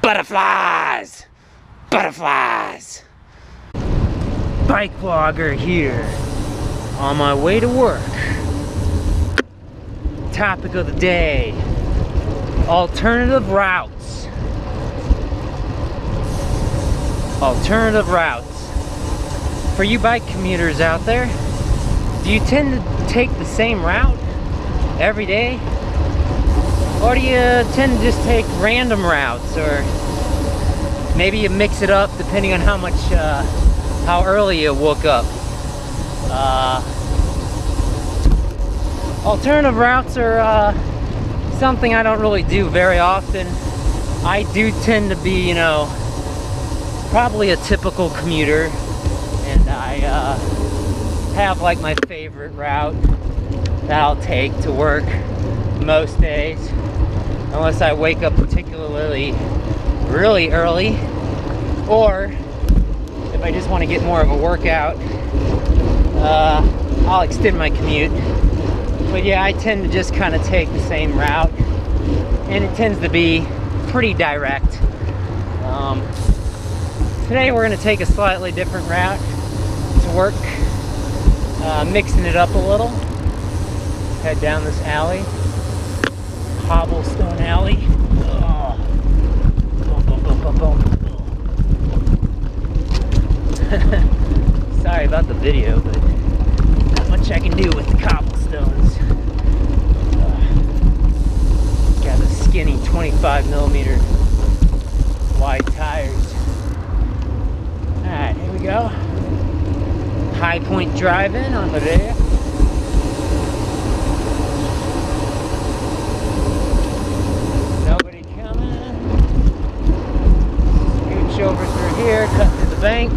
Butterflies! Butterflies! Bike blogger here, on my way to work. Topic of the day, alternative routes. Alternative routes. For you bike commuters out there, do you tend to take the same route every day? Or do you tend to just take random routes, or maybe you mix it up depending on how early you woke up? Alternative routes are something I don't really do very often. I do tend to be, probably a typical commuter, and I have like my favorite route that I'll take to work most days, unless I wake up particularly really early, or if I just want to get more of a workout, I'll extend my commute. But yeah, I tend to just kind of take the same route, and it tends to be pretty direct. Today we're going to take a slightly different route to work, mixing it up a little. Head down this alley. Cobblestone alley. Oh. Boom, boom, boom, boom, boom. Sorry about the video, but not much I can do with the cobblestones. Got the skinny 25mm wide tires. Alright, here we go. High Point Drive-In on the day. Over through here, cut through the bank.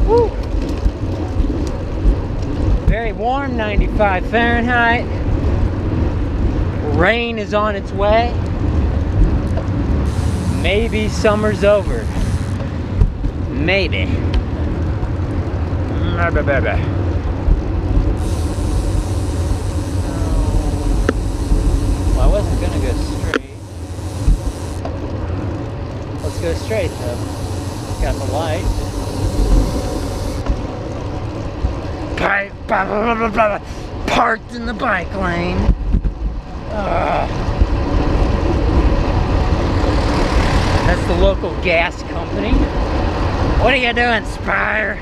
Woo. Very warm, 95 Fahrenheit. Rain is on its way. Maybe summer's over. Maybe. Well, I wasn't gonna go straight. Let's go straight though. Got the light. Parked in the bike lane. That's the local gas company. What are you doing, Spire?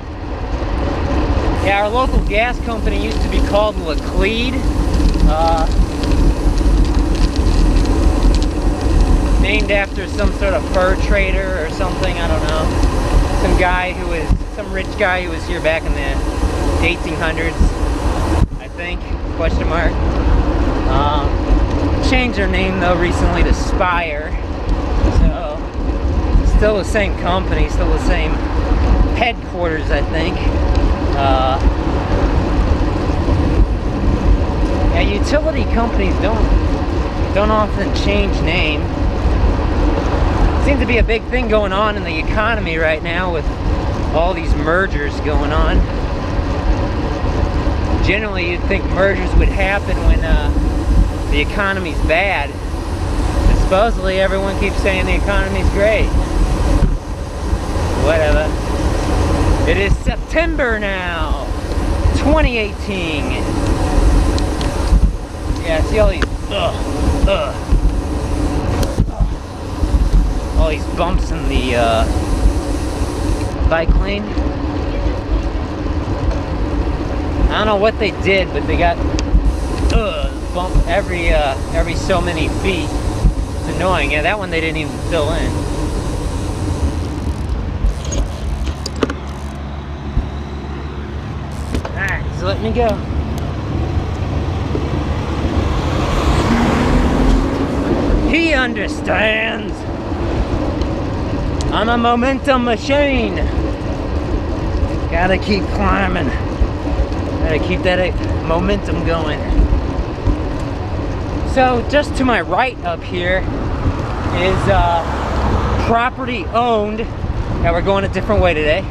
Yeah, our local gas company used to be called milkweed. Named after some sort of fur trader or something, I don't know. Some rich guy who was here back in the 1800s, I think, question mark. Changed their name though recently to Spire. So, still the same company, still the same headquarters, I think. Yeah, utility companies don't often change name. Seems to be a big thing going on in the economy right now with all these mergers going on. Generally, you'd think mergers would happen when the economy's bad. But supposedly, everyone keeps saying the economy's great. Whatever. It is September now, 2018. Yeah, see all these all these bumps in the bike lane. I don't know what they did, but they got bump every so many feet. It's annoying. Yeah, that one they didn't even fill in. Alright, so let me go. He understands. I'm a momentum machine. Gotta keep climbing. Gotta keep that momentum going. So just to my right up here is property owned. Now we're going a different way today.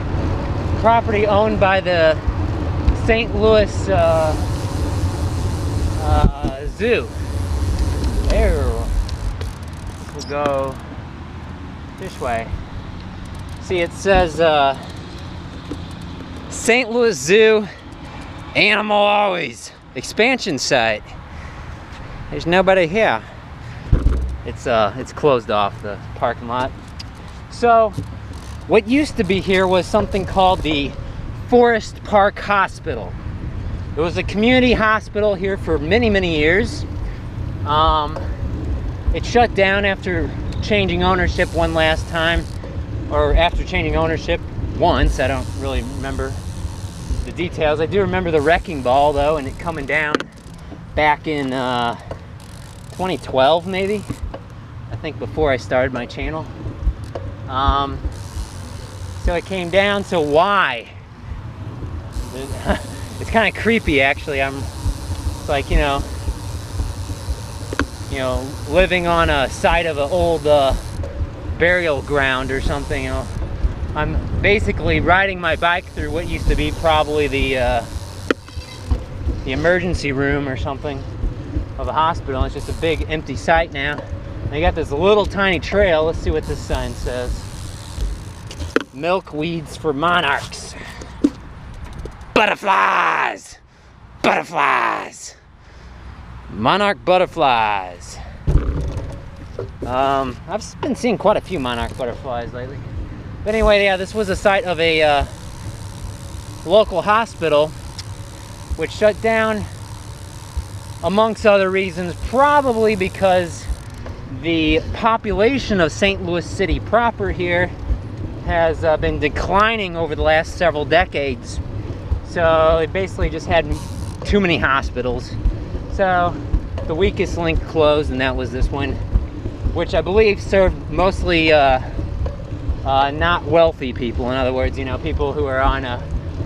Property owned by the St. Louis Zoo. we'll go this way. See, it says St. Louis Zoo, animal always, expansion site. There's nobody here. It's closed off, the parking lot. So, what used to be here was something called the Forest Park Hospital. It was a community hospital here for many, many years. It shut down after changing ownership one last time, or after changing ownership once. I don't really remember the details. I do remember the wrecking ball though, and it coming down back in 2012 maybe. I think before I started my channel. So it came down. So why? It's kind of creepy actually. It's like, you know, living on a site of an old burial ground or something. You know, I'm basically riding my bike through what used to be probably the emergency room or something of a hospital. It's just a big empty site now. They got this little tiny trail. Let's see what this sign says. Milkweeds for monarchs. Butterflies! Butterflies! Monarch butterflies. I've been seeing quite a few monarch butterflies lately. But anyway, yeah, this was a site of a local hospital which shut down, amongst other reasons, probably because the population of St. Louis City proper here has been declining over the last several decades. So it basically just had too many hospitals. So the weakest link closed, and that was this one, which I believe served mostly not wealthy people. In other words, you know, people who are on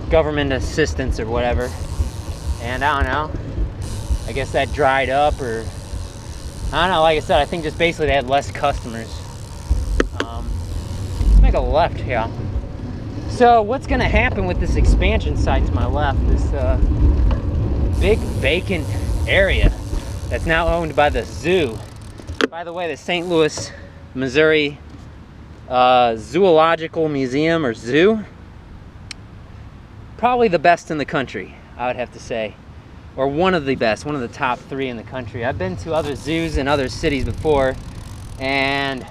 government assistance or whatever. And I don't know, I guess that dried up, or I don't know. Like I said, I think just basically they had less customers. Let's make a left here. So what's going to happen with this expansion site to my left, this big vacant area that's now owned by the zoo. By the way, the St. Louis, Missouri Zoological Museum, or zoo, probably the best in the country, I would have to say. Or one of the best, one of the top 3 in the country. I've been to other zoos in other cities before, and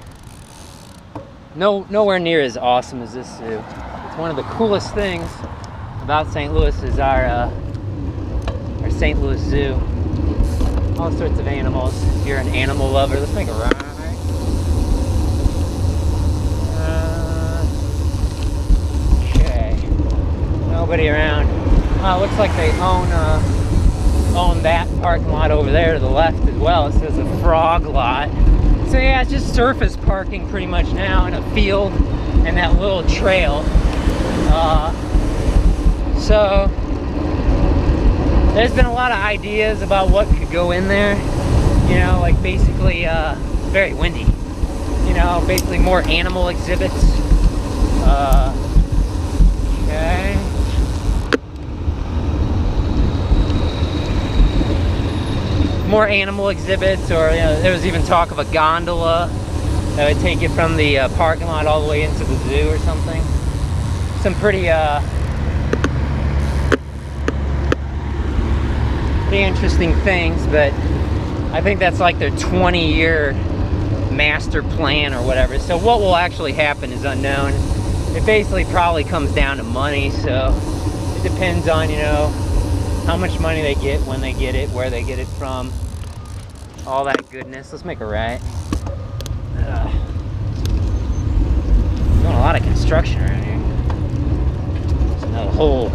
nowhere near as awesome as this zoo. It's one of the coolest things about St. Louis is our St. Louis Zoo. All sorts of animals. If you're an animal lover, let's make a right. Okay. Nobody around. Looks like they own that parking lot over there to the left as well. It says a frog lot. So yeah, it's just surface parking pretty much now in a field and that little trail. So there's been a lot of ideas about what could go in there. You know, like basically very windy. You know, basically more animal exhibits. Okay. More animal exhibits, or you know, there was even talk of a gondola that would take you from the parking lot all the way into the zoo or something. Some pretty interesting things, but I think that's like their 20-year master plan or whatever. So what will actually happen is unknown. It basically probably comes down to money, so it depends on, you know, how much money they get, when they get it, where they get it from, all that goodness. Let's make a right. Doing a lot of construction around here. There's another hole.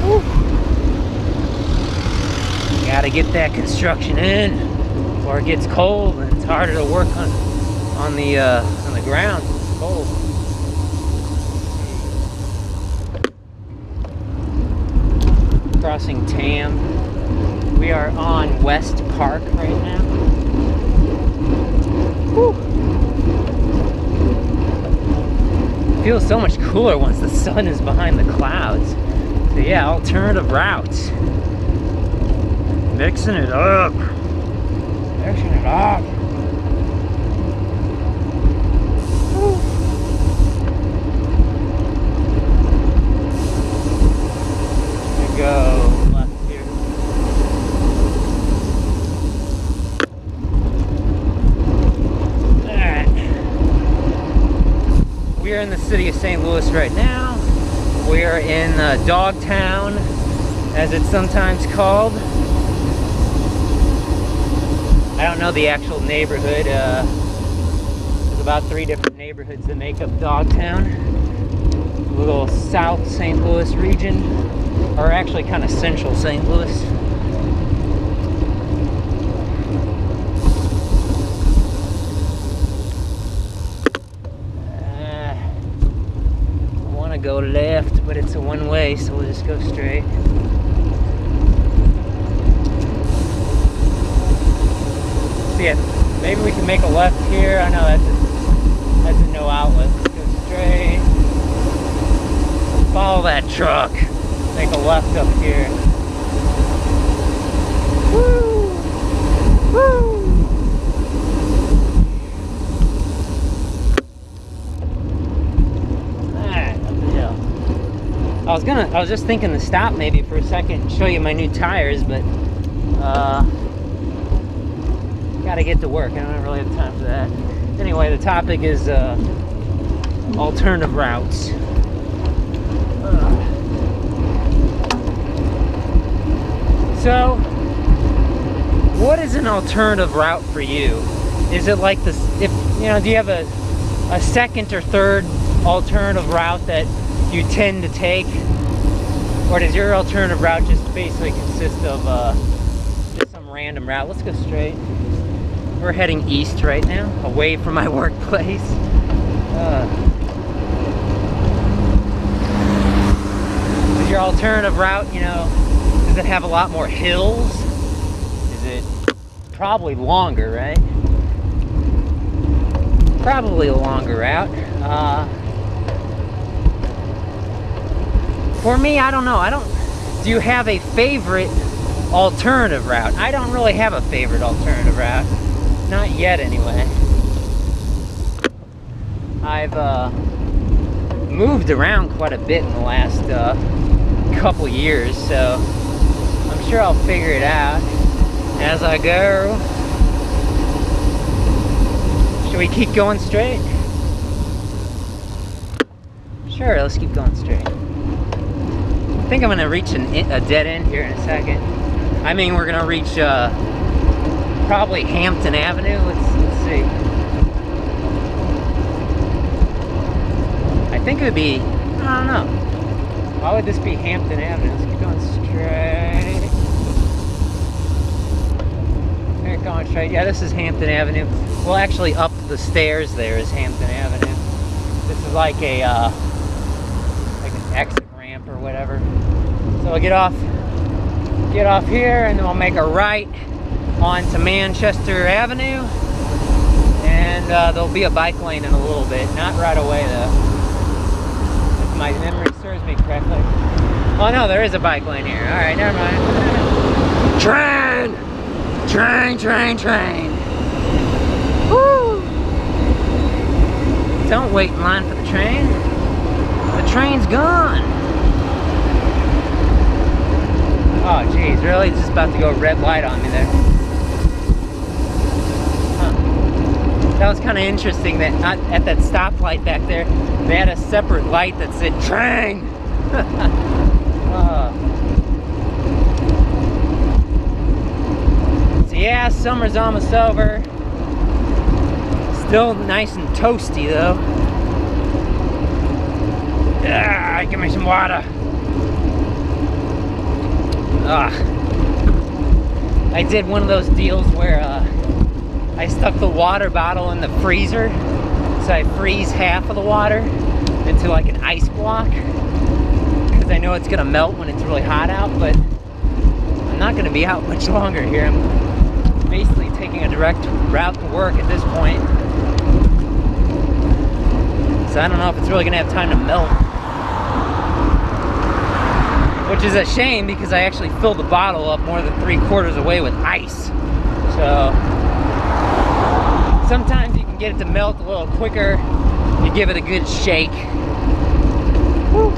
Woo. Gotta get that construction in before it gets cold, and it's harder to work on the ground. It's cold. Crossing Tam. We are on West Park right now. Woo. Feels so much cooler once the sun is behind the clouds. So yeah, alternative routes. Mixing it up. Mixing it up. Go left here. Alright. We're in the city of St. Louis right now. We're in Dogtown, as it's sometimes called. I don't know the actual neighborhood. There's about 3 different neighborhoods that make up Dogtown. A little South St. Louis region, or actually kind of central St. Louis. I want to go left, but it's a one-way, so we'll just go straight. See it. Maybe we can make a left here. I know that's a no outlet. Let's go straight. Follow that truck. Make a left up here. Woo! Woo! Alright, up the hill. I was just thinking to stop maybe for a second and show you my new tires, but gotta get to work. I don't really have time for that. Anyway, the topic is alternative routes. So, what is an alternative route for you? Is it like this, do you have a second or third alternative route that you tend to take? Or does your alternative route just basically consist of just some random route? Let's go straight. We're heading east right now, away from my workplace. Is your alternative route, does it have a lot more hills? Is it probably longer, right? Probably a longer route. For me, I don't know. Do you have a favorite alternative route? I don't really have a favorite alternative route. Not yet, anyway. I've moved around quite a bit in the last couple years, so I'm sure I'll figure it out as I go. Should we keep going straight? Sure, let's keep going straight. I think I'm gonna reach a dead end here in a second. I mean, we're gonna reach probably Hampton Avenue. Let's see. I think it would be, I don't know. Why would this be Hampton Avenue? Let's keep going straight. We're going straight. Yeah, this is Hampton Avenue. Well, actually, up the stairs there is Hampton Avenue. This is like an exit ramp or whatever. So we'll get off here, and then we'll make a right onto Manchester Avenue, and there'll be a bike lane in a little bit. Not right away though, if my memory serves me correctly. Oh no, there is a bike lane here. All right, never mind. Train! Train, train, train. Woo! Don't wait in line for the train. The train's gone. Oh geez, really? It's just about to go red light on me there. Huh. That was kind of interesting that at that stoplight back there, they had a separate light that said train. So yeah, summer's almost over. Still nice and toasty though. Ah, give me some water. I did one of those deals where I stuck the water bottle in the freezer, so I freeze half of the water into like an ice block, because I know it's gonna melt when it's really hot out, but I'm not gonna be out much longer here. I'm basically taking a direct route to work at this point, so I don't know if it's really gonna have time to melt. which is a shame because I actually filled the bottle up more than 3/4 away with ice. So sometimes you can get it to melt a little quicker. You give it a good shake. Woo.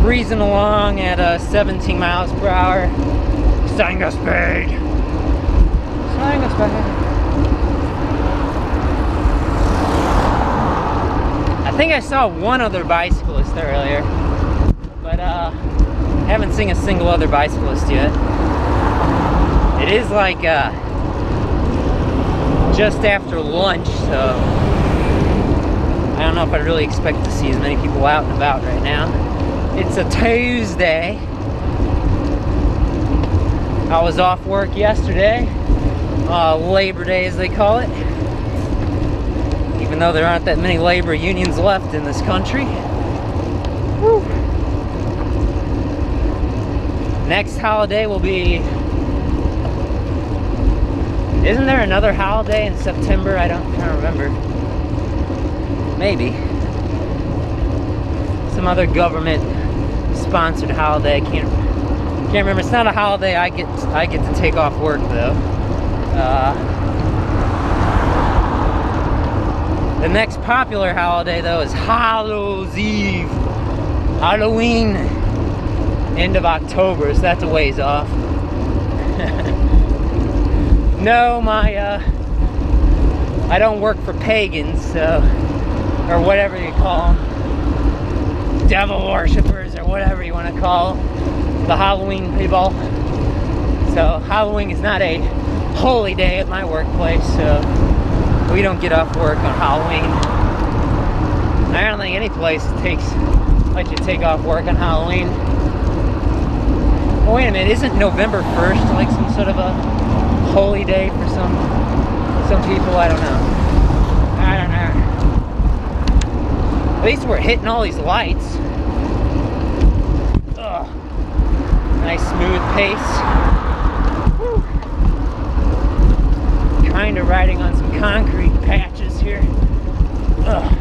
Breezing along at 17 miles per hour. Starting to speed. Starting to speed. I think I saw one other bicyclist earlier, but haven't seen a single other bicyclist yet. It is like just after lunch, so I don't know if I'd really expect to see as many people out and about right now. It's a Tuesday. I was off work yesterday, Labor Day as they call it, even though there aren't that many labor unions left in this country. Woo. Next holiday will be, isn't there another holiday in September? I can't remember. Maybe. Some other government sponsored holiday. I can't remember. It's not a holiday I get to take off work though. The next popular holiday though is Hallows Eve. Halloween. End of October, so that's a ways off. No, I don't work for pagans, so, or whatever you call them. Devil worshippers, or whatever you want to call the Halloween people. So Halloween is not a holy day at my workplace, so we don't get off work on Halloween. I don't think any place lets you take off work on Halloween. Oh, wait a minute, isn't November 1st like some sort of a holy day for some people? I don't know. At least we're hitting all these lights. Ugh. Nice smooth pace. Woo. Kind of riding on some concrete patches here. Ugh.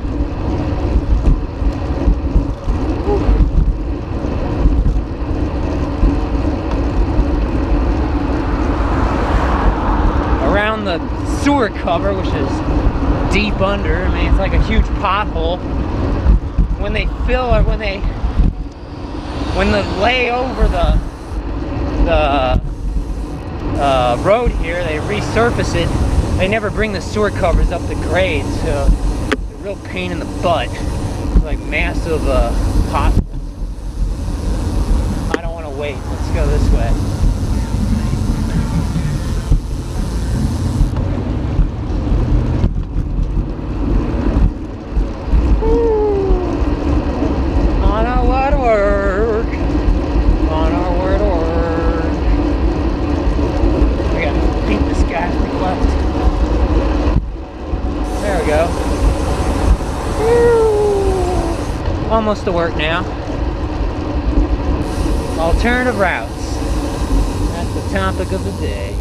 Around the sewer cover, which is deep under, I mean, it's like a huge pothole. When they fill, or when they lay over the road here, they resurface it. They never bring the sewer covers up to grade, so it's a real pain in the butt. It's like massive potholes. I don't want to wait. Let's go this way. Almost to work now. Alternative routes. That's the topic of the day.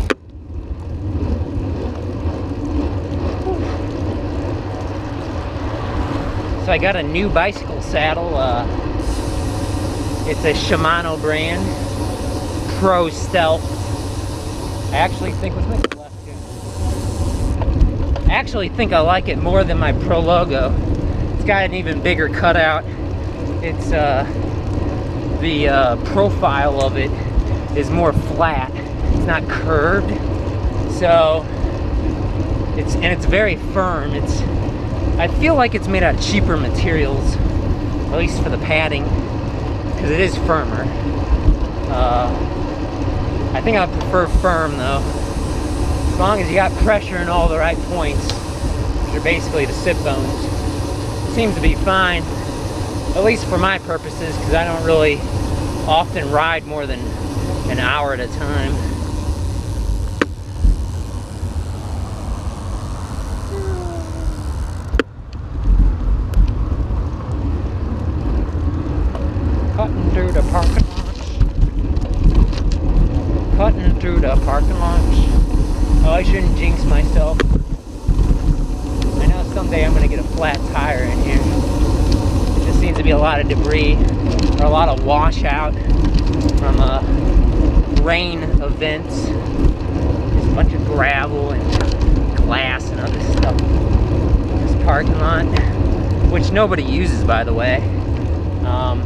So I got a new bicycle saddle. It's a Shimano brand, Pro Stealth. I actually think, let's make it left here. I actually think I like it more than my Pro logo. It's got an even bigger cutout. It's the profile of it is more flat. It's not curved, so it's very firm. I feel like it's made out of cheaper materials, at least for the padding, because it is firmer. I think I prefer firm though, as long as you got pressure in all the right points, which are basically the sit bones. It seems to be fine. At least for my purposes, because I don't really often ride more than an hour at a time. Cutting through the parking lot. Cutting through the parking lot. Oh, I shouldn't jinx myself. I know someday I'm going to get a flat tire in here. seems to be a lot of debris, or a lot of washout from rain events. There's a bunch of gravel and glass and other stuff in this parking lot, which nobody uses, by the way. I'm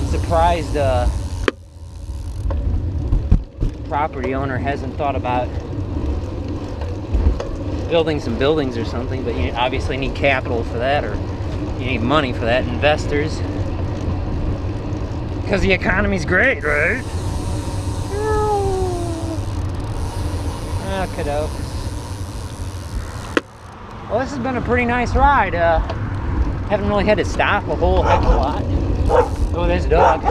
surprised the property owner hasn't thought about building some buildings or something, but you obviously need capital for that, or you need money for that, investors. Because the economy's great, right? Okay, well, this has been a pretty nice ride. Haven't really had to stop a whole heck of a lot. Oh, there's a dog.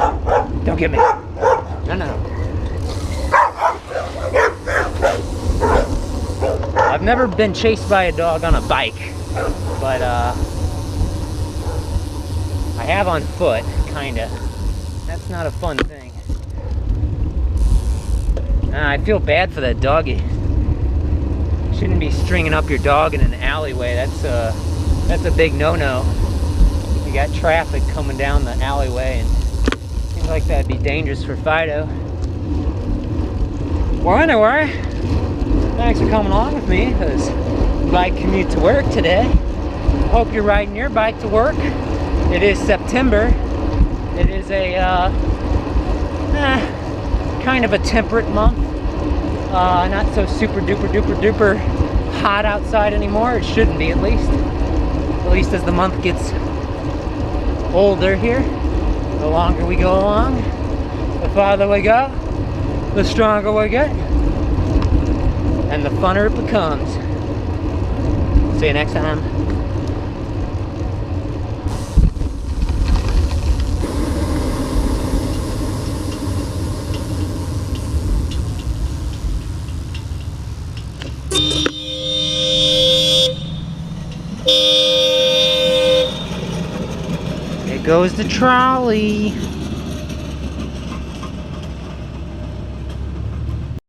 Don't get me. No, no. I've never been chased by a dog on a bike, but I have on foot, kinda. That's not a fun thing. I feel bad for that doggy. Shouldn't be stringing up your dog in an alleyway. That's a big no-no. You got traffic coming down the alleyway, and seems like that'd be dangerous for Fido. Well, anyway, thanks for coming along with me as bike commute to work today. Hope you're riding your bike to work. It is September. It is a kind of a temperate month. Not so super duper duper duper hot outside anymore. It shouldn't be, at least. At least as the month gets older here. The longer we go along, the farther we go, the stronger we get, and the funner it becomes. See you next time. There goes the trolley.